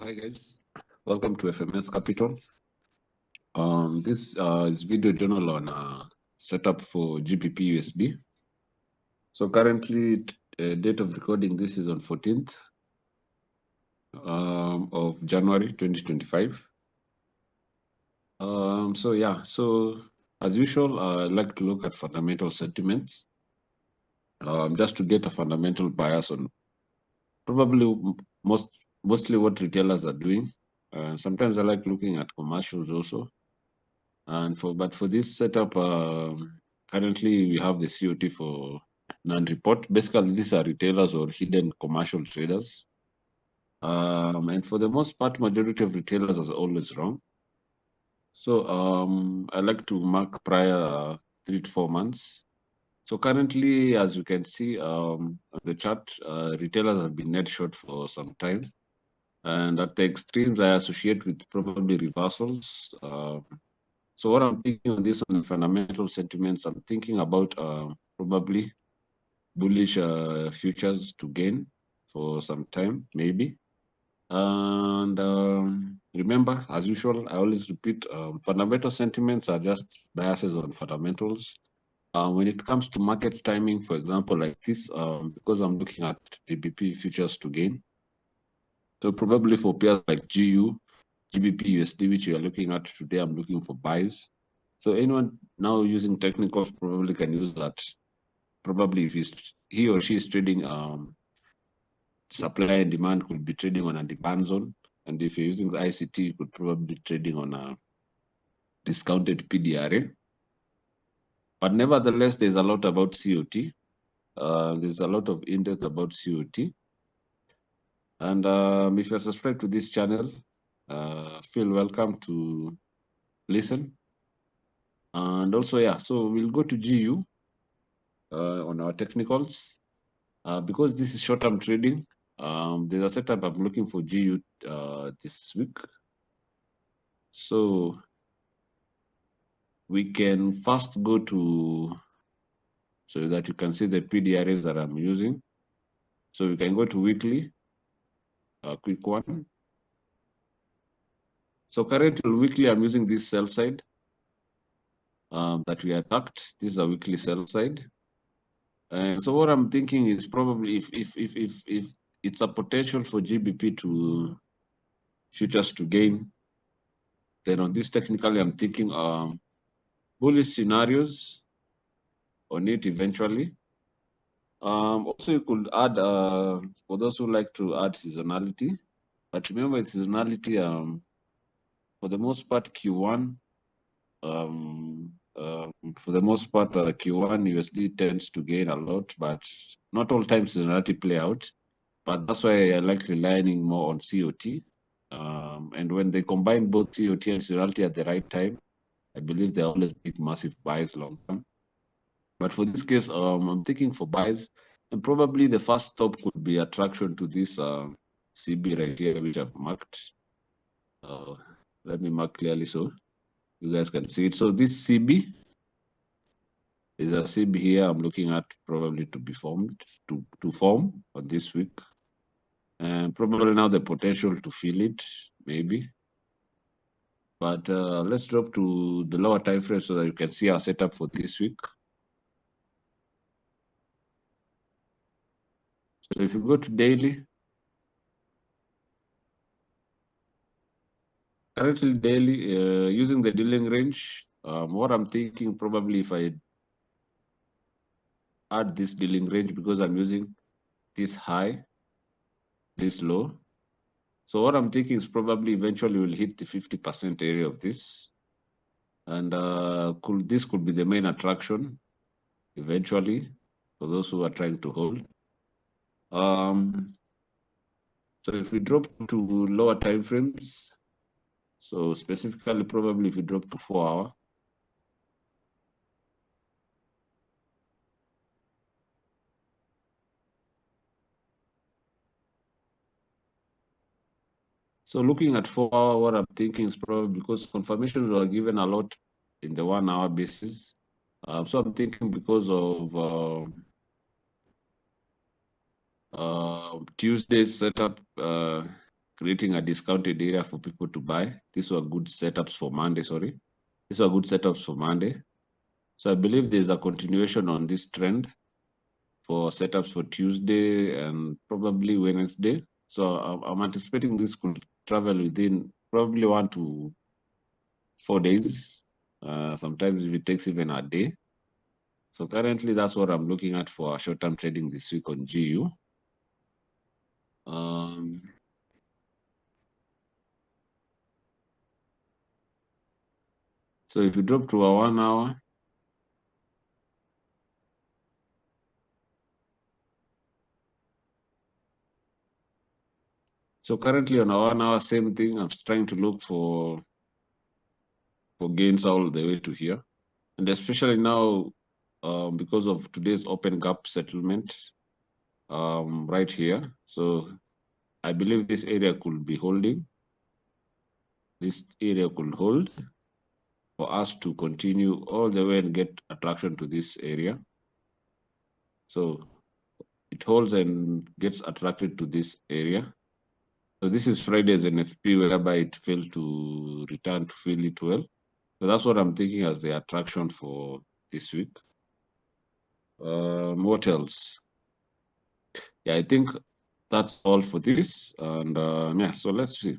Hi guys, welcome to FMS Capital. This is video journal on setup for GBPUSD. So currently, date of recording, this is on 14th of January 2025. So as usual, I like to look at fundamental sentiments just to get a fundamental bias on probably mostly what retailers are doing. Sometimes I like looking at commercials also. And but for this setup, currently we have the COT for non-report. Basically, these are retailers or hidden commercial traders. And for the most part, majority of retailers are always wrong. So I like to mark prior 3 to 4 months. So currently, as you can see on the chart, retailers have been net short for some time. And at the extremes, I associate with probably reversals. So what I'm thinking on this, on the fundamental sentiments, I'm thinking about probably bullish futures to gain for some time, maybe. And remember, as usual, I always repeat, fundamental sentiments are just biases on fundamentals. When it comes to market timing, for example, like this, because I'm looking at GBP futures to gain. So probably for pairs like GBPUSD, which you are looking at today, I'm looking for buys. So anyone now using technicals probably can use that. Probably if he or she is trading supply and demand, could be trading on a demand zone. And if you're using the ICT, you could probably be trading on a discounted PDRA. But nevertheless, there's a lot about COT. There's a lot of in-depth about COT. And if you're subscribed to this channel, feel welcome to listen. And also, yeah, so we'll go to GU on our technicals. Because this is short-term trading, there's a setup I'm looking for GU this week. So we can first go to, so that you can see the PDRAs that I'm using. So we can go to weekly, a quick one. So currently weekly, I'm using this sell side that we attacked. This is a weekly sell side. And so what I'm thinking is probably if it's a potential for GBP to futures to gain, then on this technically, I'm thinking bullish scenarios on it eventually. Also, you could add, for those who like to add seasonality, but remember seasonality, for the most part, Q1, for the most part, Q1 USD tends to gain a lot, but not all times seasonality play out. But that's why I like relying more on COT. And when they combine both COT and seasonality at the right time, I believe they always make massive buys long term. But for this case, I'm thinking for buys, and probably the first stop could be attraction to this CB right here, which I've marked. Let me mark clearly so you guys can see it. So this CB is a CB here I'm looking at probably to be formed, to form on this week. And probably now the potential to fill it, maybe. But let's drop to the lower time frame so that you can see our setup for this week. So if you go to daily, currently daily, using the dealing range, what I'm thinking probably if I add this dealing range, because I'm using this high, this low. So what I'm thinking is probably eventually we'll hit the 50% area of this. And this could be the main attraction eventually for those who are trying to hold. So if we drop to lower time frames, so specifically probably if we drop to 4 hour, so looking at 4 hour, what I'm thinking is probably because confirmations were given a lot in the 1 hour basis. So I'm thinking because of Tuesday's setup, creating a discounted area for people to buy. These were good setups for Monday, sorry. These were good setups for Monday. So I believe there's a continuation on this trend for setups for Tuesday and probably Wednesday. So I'm anticipating this could travel within probably 1 to 4 days. Sometimes if it takes even a day. So currently that's what I'm looking at for short-term trading this week on GU. So if you drop to a 1 hour, so currently on a 1 hour, same thing. I'm trying to look for gains all the way to here, and especially now because of today's open gap settlement right here. So I believe this area could be holding. This area could hold for us to continue all the way and get attraction to this area. So it holds and gets attracted to this area. So this is Friday's NFP whereby it failed to return to fill it well. So that's what I'm thinking as the attraction for this week. What else? Yeah, I think that's all for this. And yeah, so let's see.